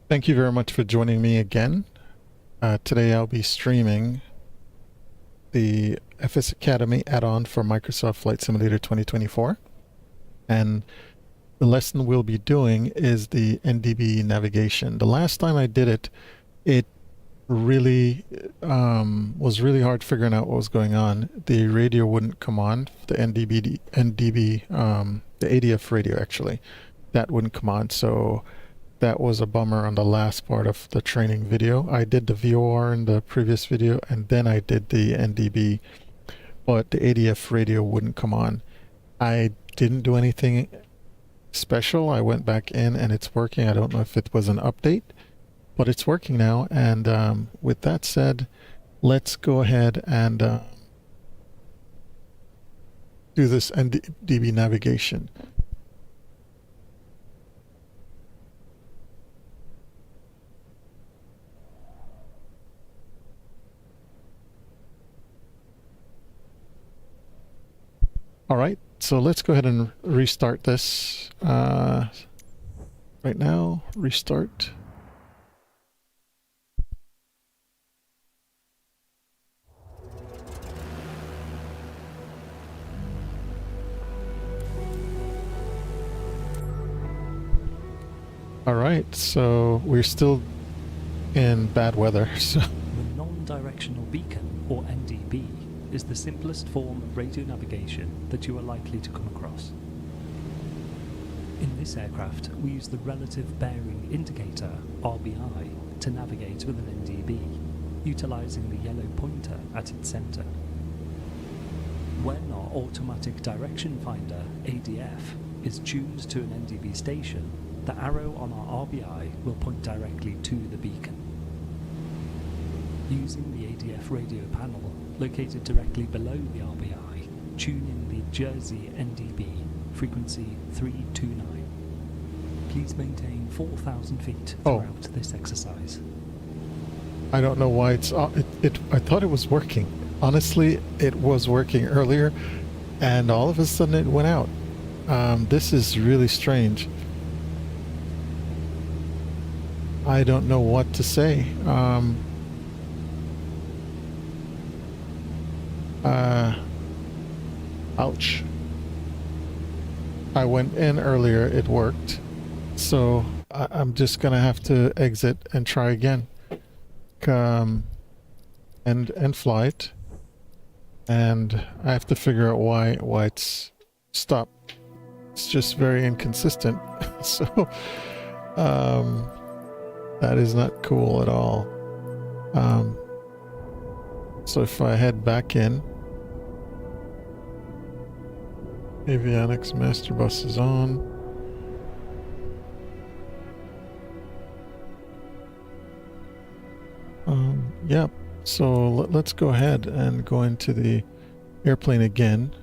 Thank you very much for joining me again. Today I'll be streaming the FS Academy add-on for Microsoft Flight Simulator 2024. And the lesson we'll be doing is the NDB navigation. The last time I did it, it really was really hard figuring out what was going on. The radio wouldn't come on, the the ADF radio actually, that wouldn't come on. So that was a bummer on the last part of the training video. I did the VOR in the previous video, and then I did the NDB, but the ADF radio wouldn't come on. I didn't do anything special. I went back in and it's working. I don't know if it was an update, but it's working now. And with that said, let's go ahead and do this NDB navigation. All right, so let's go ahead and restart this. Right now, restart. All right, so we're still in bad weather. So the non-directional beacon, or NDB, is the simplest form of radio navigation that you are likely to come across. In this aircraft, we use the relative bearing indicator, RBI, to navigate with an NDB, utilising the yellow pointer at its centre. When our automatic direction finder, ADF, is tuned to an NDB station, the arrow on our RBI will point directly to the beacon. Using the ADF radio panel located directly below the RBI, tune in the Jersey NDB, frequency 329. Please maintain 4,000 feet throughout this exercise. I don't know why it's I thought it was working. Honestly, it was working earlier, and all of a sudden it went out. This is really strange. I don't know what to say. Ouch. I went in earlier, it worked. So I'm just gonna have to exit and try again. And fly it. And I have to figure out why it's stopped. It's just very inconsistent. So that is not cool at all. So if I head back in, avionics master bus is on. Yep. So let's go ahead and go into the airplane again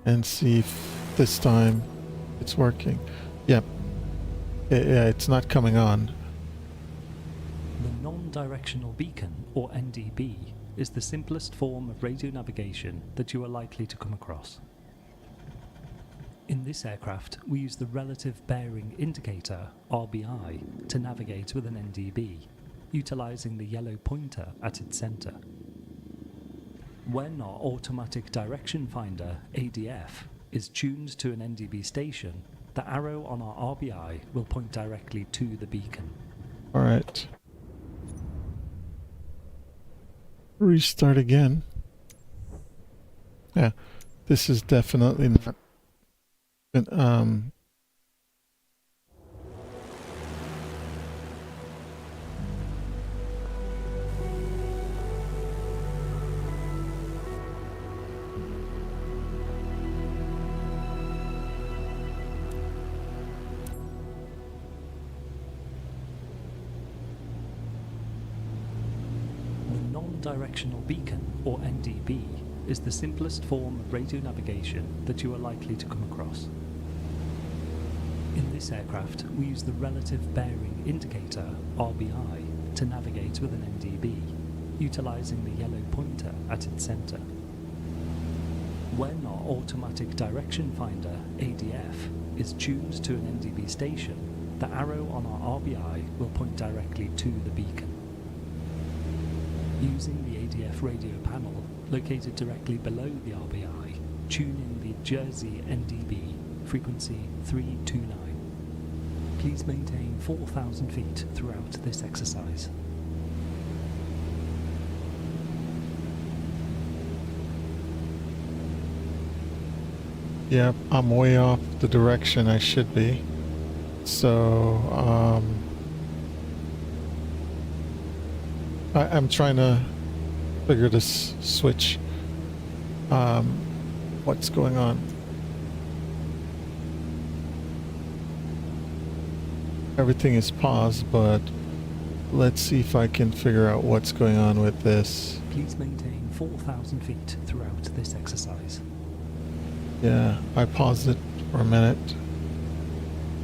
and see if this time it's working. Yep. Yeah, it's not coming on. The non-directional beacon, or NDB, is the simplest form of radio navigation that you are likely to come across. In this aircraft, we use the relative bearing indicator, RBI, to navigate with an NDB, utilising the yellow pointer at its centre. When our automatic direction finder, ADF, is tuned to an NDB station, the arrow on our RBI will point directly to the beacon. All right. Restart again. Yeah, this is definitely not. Non-directional beacon, or NDB, is the simplest form of radio navigation that you are likely to come across. In this aircraft, we use the relative bearing indicator, RBI, to navigate with an NDB, utilising the yellow pointer at its centre. When our automatic direction finder, ADF, is tuned to an NDB station, The arrow on our RBI will point directly to the beacon. Using the ADF radio panel located directly below the RBI, tune in the Jersey NDB, frequency 329. Please maintain 4,000 feet throughout this exercise. Yep, I'm way off the direction I should be. So, I'm trying to figure this switch. What's going on? Everything is paused, but let's see if I can figure out what's going on with this. Please maintain 4,000 feet throughout this exercise. Yeah, I paused it for a minute,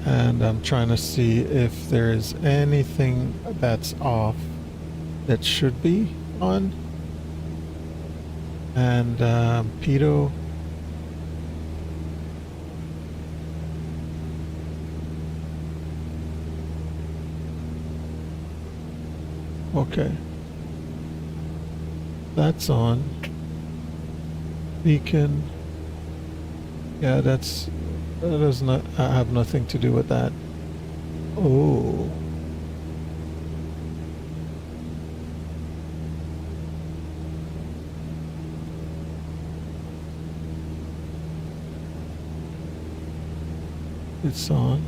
and I'm trying to see if there's anything that's off that should be on. And Pitot, okay, that's on. Beacon, yeah, that does not have nothing to do with that. Oh. It's on.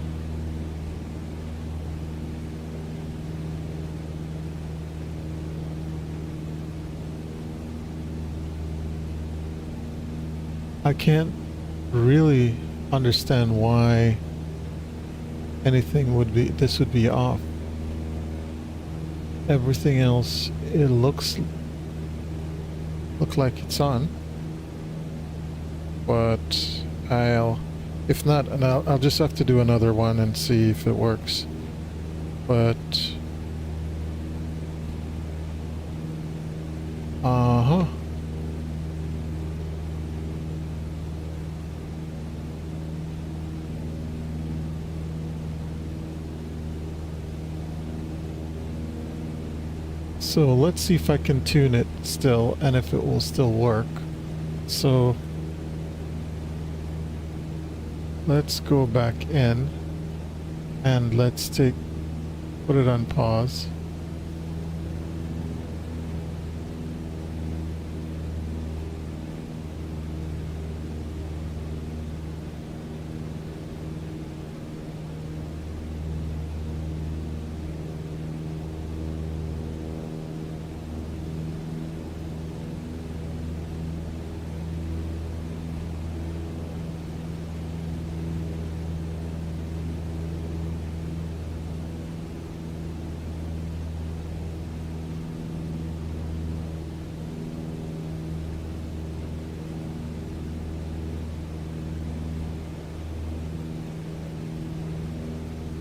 I can't really understand why this would be off. Everything else, it looks like it's on, but if not, and I'll just have to do another one and see if it works. But so let's see if I can tune it still and if it will still work. So let's go back in and let's put it on pause.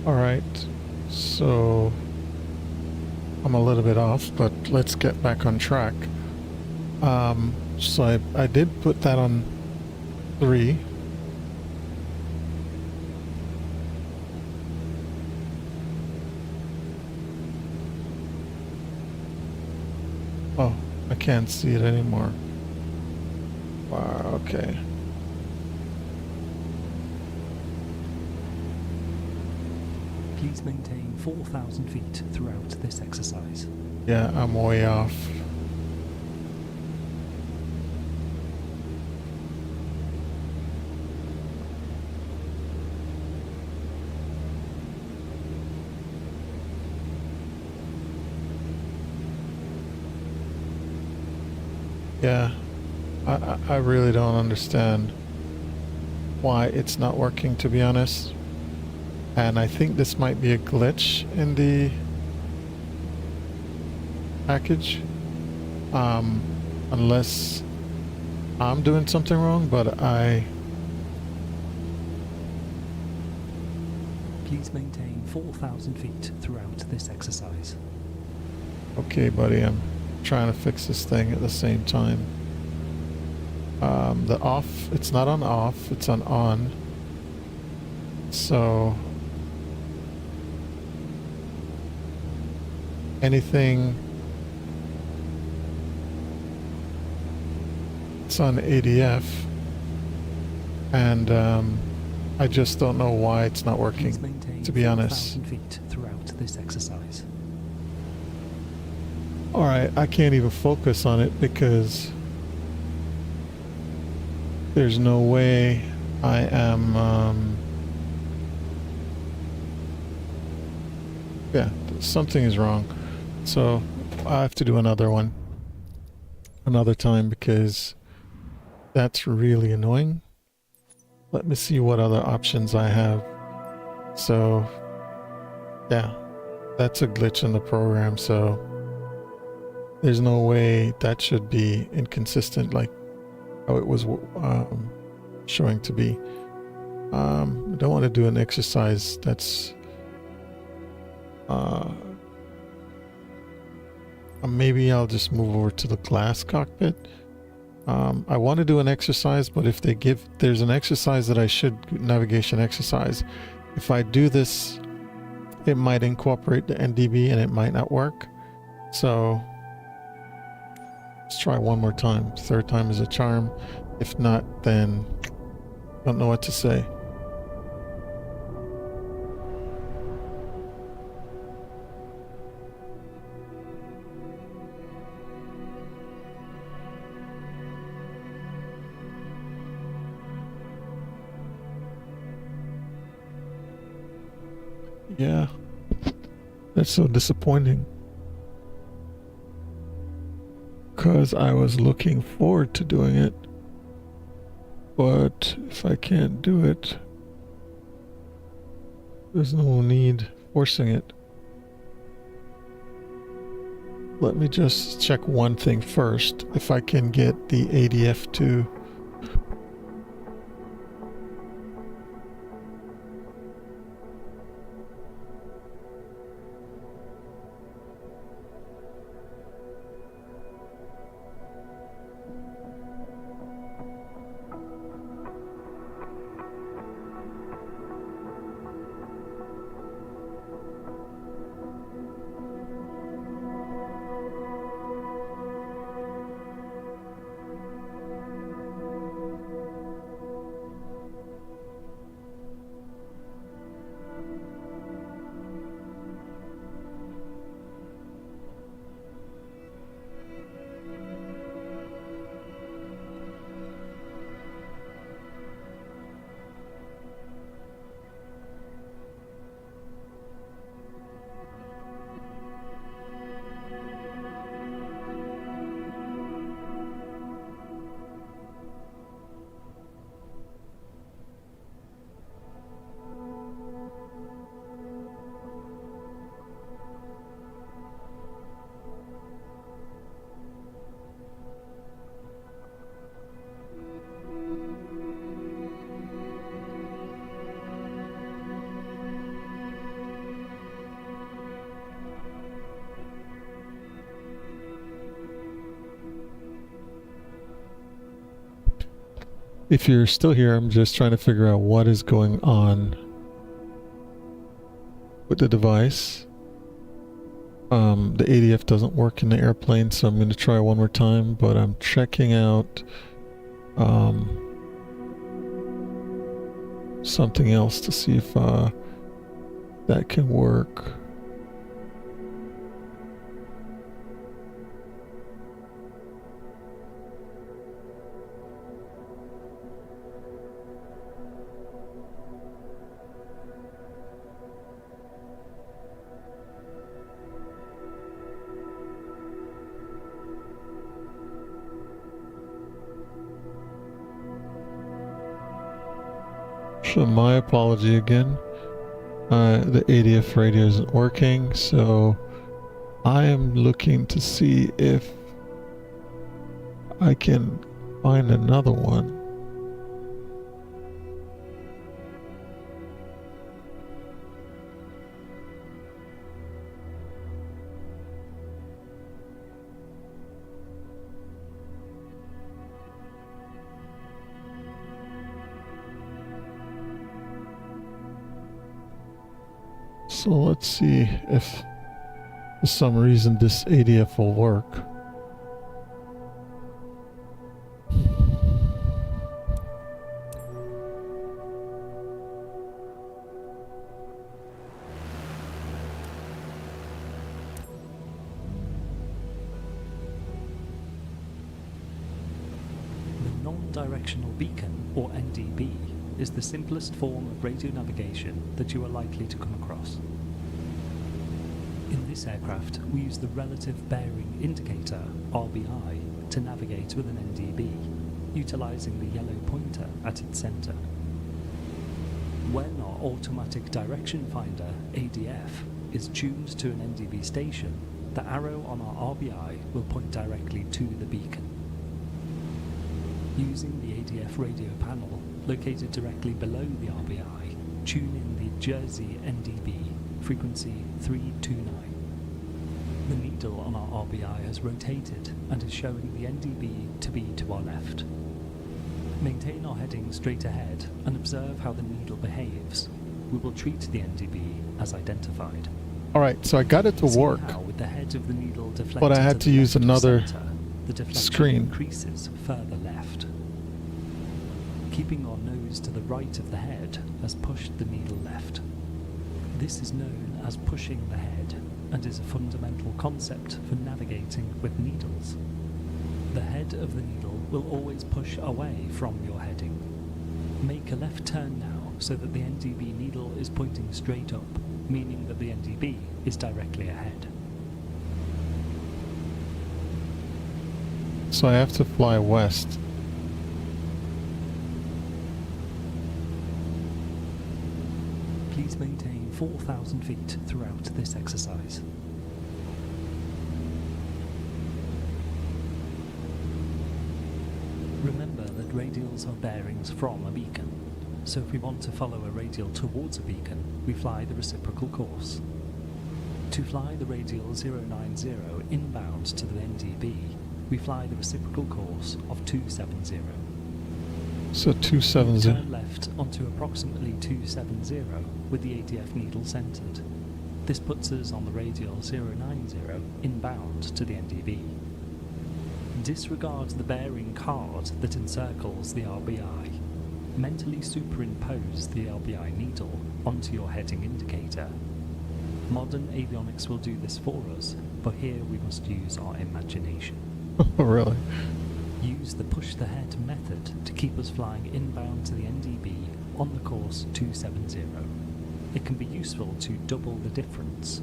Alright, so I'm a little bit off, but let's get back on track. So I did put that on 3. Oh, I can't see it anymore. Wow, okay. Please maintain 4,000 feet throughout this exercise. Yeah, I'm way off. Yeah, I really don't understand why it's not working, to be honest. And I think this might be a glitch in the package, unless I'm doing something wrong, but Please maintain 4,000 feet throughout this exercise. Okay, buddy, I'm trying to fix this thing at the same time. The off, it's not on off, it's on on. So anything it's on ADF, and I just don't know why it's not Please working, maintain to be honest. 4,000 feet throughout this exercise. Alright, I can't even focus on it because there's no way I am, yeah, something is wrong. So I have to do another one another time because that's really annoying. Let me see what other options I have. So yeah, that's a glitch in the program, so there's no way that should be inconsistent like how it was showing to be. I don't want to do an exercise that's maybe I'll just move over to the glass cockpit. I want to do an exercise, but if there's an exercise that I should, navigation exercise, if I do this, it might incorporate the NDB and it might not work. So let's try one more time. Third time is a charm. If not, then don't know what to say. Yeah, that's so disappointing. Because I was looking forward to doing it. But if I can't do it, there's no need forcing it. Let me just check one thing first. If I can get the ADF to... If you're still here, I'm just trying to figure out what is going on with the device. The ADF doesn't work in the airplane, so I'm going to try one more time, but I'm checking out something else to see if that can work. So my apology again. The ADF radio isn't working, so I am looking to see if I can find another one. So let's see if For some reason this ADF will work. The non-directional beacon, or NDB, is the simplest form of radio navigation that you are likely to come across. In this aircraft, we use the relative bearing indicator, RBI, to navigate with an NDB, utilising the yellow pointer at its centre. When our automatic direction finder, ADF, is tuned to an NDB station, the arrow on our RBI will point directly to the beacon. Using the ADF radio panel, located directly below the RBI, tune in the Jersey NDB, frequency 329. The needle on our RBI has rotated and is showing the NDB to be to our left. Maintain our heading straight ahead and observe how the needle behaves. We will treat the NDB as identified. Alright, so I got it to See work, how with the head of the needle deflected but I had to the use left of another center, the deflection screen. increases further left. Keeping our nose to the right of the head has pushed the needle left. This is known as pushing the head and is a fundamental concept for navigating with needles. The head of the needle will always push away from your heading. Make a left turn now so that the NDB needle is pointing straight up, meaning that the NDB is directly ahead. So I have to fly west. Please maintain 4,000 feet throughout this exercise. Remember that radials are bearings from a beacon, so if we want to follow a radial towards a beacon, we fly the reciprocal course. To fly the radial 090 inbound to the NDB, we fly the reciprocal course of 270. So 270. Turn left onto approximately 270 with the ADF needle centered. This puts us on the radial 090 inbound to the NDB. Disregard the bearing card that encircles the RBI. Mentally superimpose the RBI needle onto your heading indicator. Modern avionics will do this for us, but here we must use our imagination. Oh, really? Use the push the head method to keep us flying inbound to the NDB on the course 270. It can be useful to double the difference.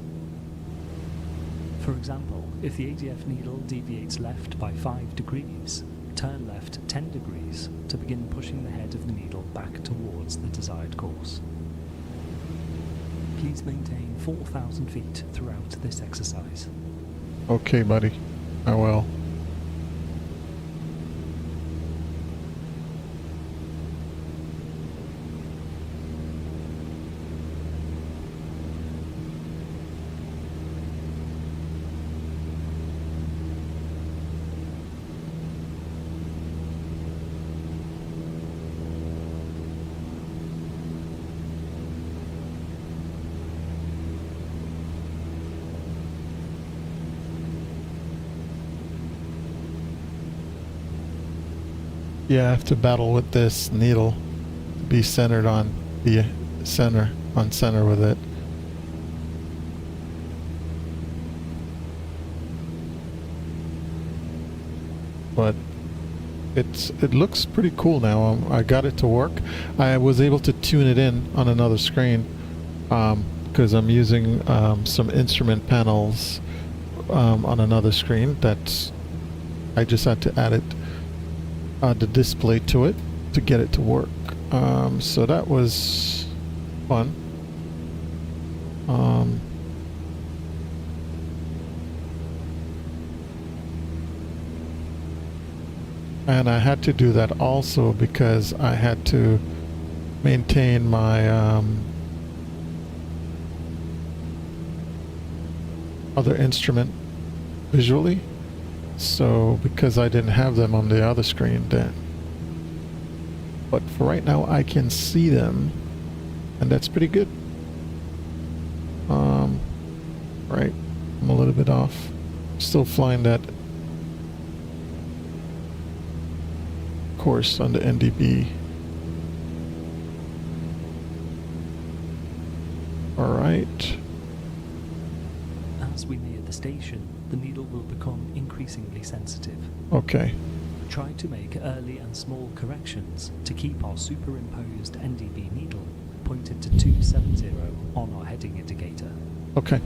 For example, if the ADF needle deviates left by 5 degrees, turn left 10 degrees to begin pushing the head of the needle back towards the desired course. Please maintain 4,000 feet throughout this exercise. Okay, buddy. I will. Yeah, I have to battle with this needle. Be centered on the center, on center with it. But it looks pretty cool now. I got it to work. I was able to tune it in on another screen because I'm using some instrument panels on another screen. I just had to add it. The display to it to get it to work. So that was fun. And I had to do that also because I had to maintain my other instrument visually. So, because I didn't have them on the other screen then. But for right now, I can see them, and that's pretty good. Right. I'm a little bit off. Still flying that course on the NDB. All right. As we near the station, the needle will become increasingly sensitive. Okay. Try to make early and small corrections to keep our superimposed NDB needle pointed to 270 on our heading indicator. Okay.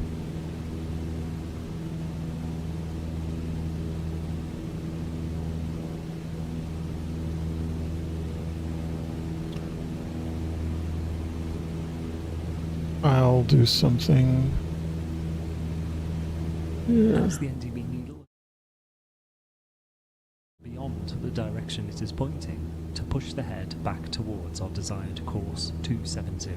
I'll do something here. As the NDB needle beyond the direction it is pointing, to push the head back towards our desired course 270.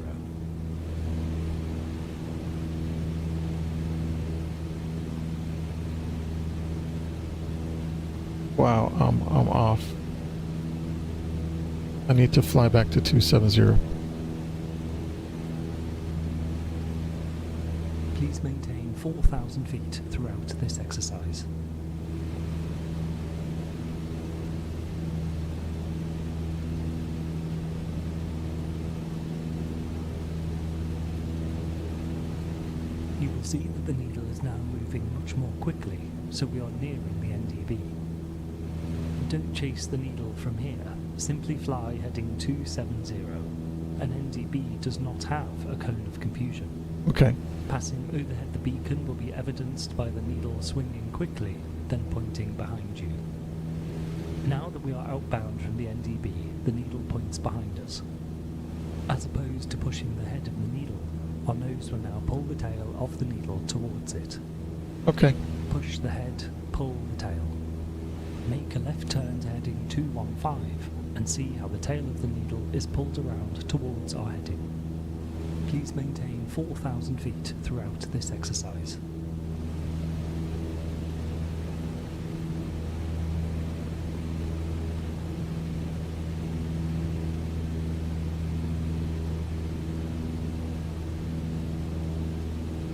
Wow, I'm off. I need to fly back to 270. Please maintain 4,000 feet throughout this exercise. You will see that the needle is now moving much more quickly, so we are nearing the NDB. Don't chase the needle from here, simply fly heading 270. An NDB does not have a cone of confusion. Okay. Passing overhead the beacon will be evidenced by the needle swinging quickly, then pointing behind you. Now that we are outbound from the NDB, the needle points behind us. As opposed to pushing the head of the needle, our nose will now pull the tail of the needle towards it. Okay. Push the head, pull the tail. Make a left turn to heading 215 and see how the tail of the needle is pulled around towards our heading. Please maintain 4,000 feet throughout this exercise.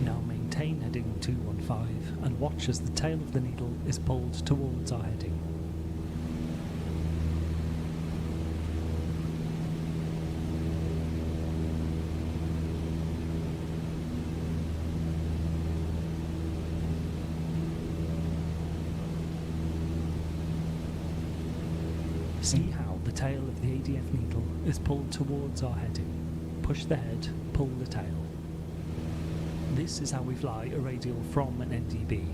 Now maintain heading 215 and watch as the tail of the needle is pulled towards our heading. See how the tail of the ADF needle is pulled towards our heading. Push the head, pull the tail. This is how we fly a radial from an NDB,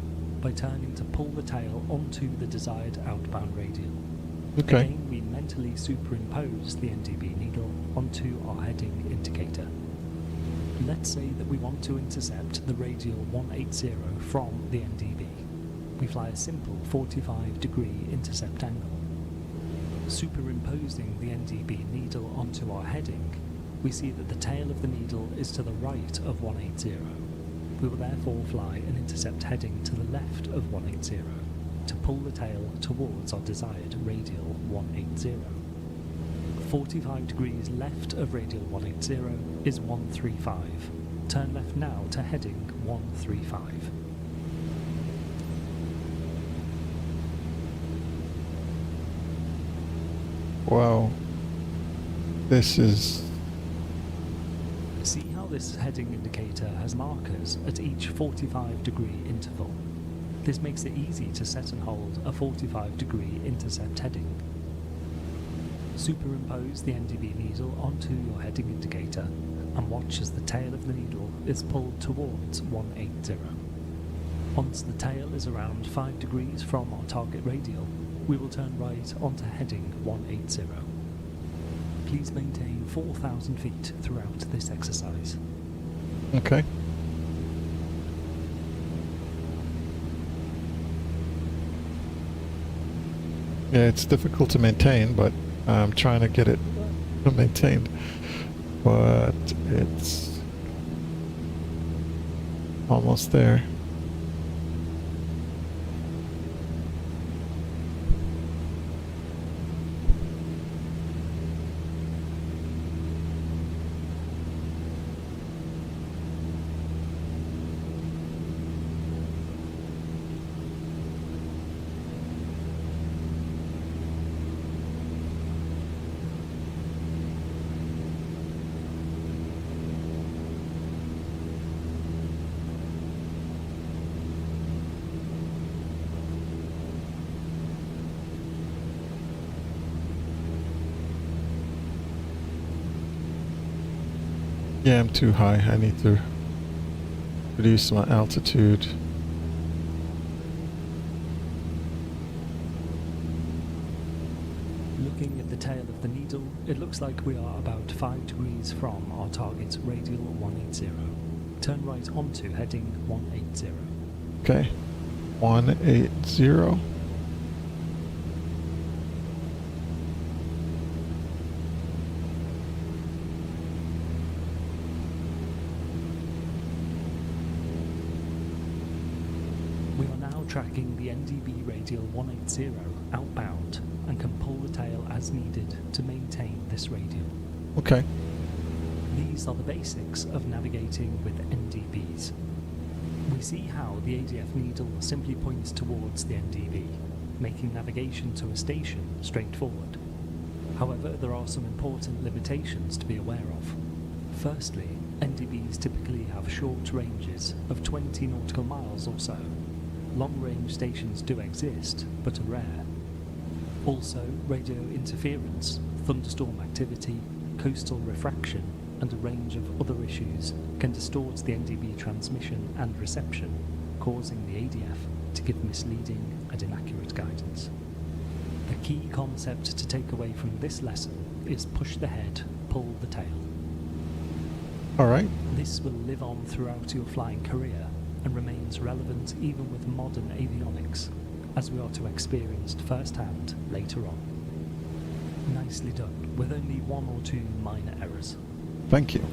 by turning to pull the tail onto the desired outbound radial. Okay. Again, we mentally superimpose the NDB needle onto our heading indicator. Let's say that we want to intercept the radial 180 from the NDB. We fly a simple 45-degree intercept angle. Superimposing the NDB needle onto our heading, we see that the tail of the needle is to the right of 180. We will therefore fly an intercept heading to the left of 180 to pull the tail towards our desired radial 180. 45 degrees left of radial 180 is 135. Turn left now to heading 135. Wow. This is... See how this heading indicator has markers at each 45-degree interval. This makes it easy to set and hold a 45-degree intercept heading. Superimpose the NDB needle onto your heading indicator and watch as the tail of the needle is pulled towards 180. Once the tail is around 5 degrees from our target radial, we will turn right onto heading 180. Please maintain 4,000 feet throughout this exercise. Okay. Yeah, it's difficult to maintain, but I'm trying to get it maintained. But it's almost there. Yeah, I'm too high. I need to reduce my altitude. Looking at the tail of the needle, it looks like we are about 5 degrees from our target radial 180. Turn right onto heading 180. Okay. 180. We are now tracking the NDB radial 180 outbound and can pull the tail as needed to maintain this radial. Okay. These are the basics of navigating with NDBs. We see how the ADF needle simply points towards the NDB, making navigation to a station straightforward. However, there are some important limitations to be aware of. Firstly, NDBs typically have short ranges of 20 nautical miles or so. Long-range stations do exist, but are rare. Also, radio interference, thunderstorm activity, coastal refraction, and a range of other issues can distort the NDB transmission and reception, causing the ADF to give misleading and inaccurate guidance. The key concept to take away from this lesson is push the head, pull the tail. All right. This will live on throughout your flying career and remains relevant even with modern avionics, as we are to experience firsthand later on. Nicely done, with only 1 or 2 minor errors. Thank you.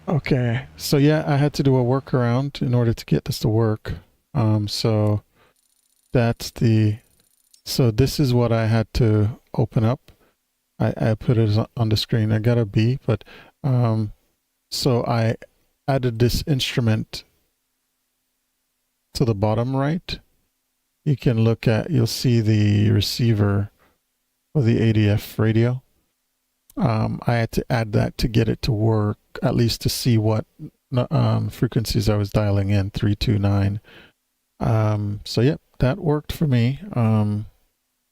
Okay, so yeah, I had to do a workaround in order to get this to work. So this is what I had to open up. I put it on the screen. I got a B, but so I added this instrument to the bottom right. You'll see the receiver of the ADF radio. I had to add that to get it to work, at least to see what frequencies I was dialing in, 329. So yep, that worked for me.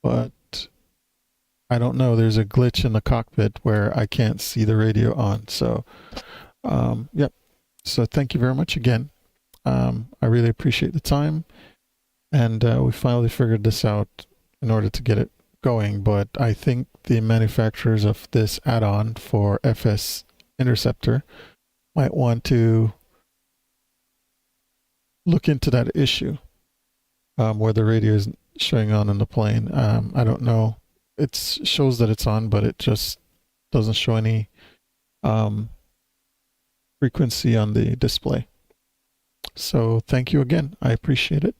But I don't know, there's a glitch in the cockpit where I can't see the radio on. So yep. So thank you very much again. I really appreciate the time. And we finally figured this out in order to get it going, but I think the manufacturers of this add-on for FS Interceptor might want to look into that issue where the radio is showing on in the plane. I don't know. It shows that it's on, but it just doesn't show any frequency on the display. So thank you again. I appreciate it.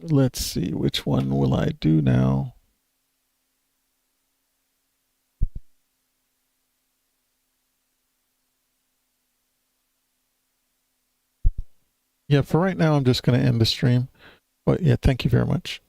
Let's see, which one will I do now? Yeah, for right now, I'm just going to end the stream. But yeah, thank you very much.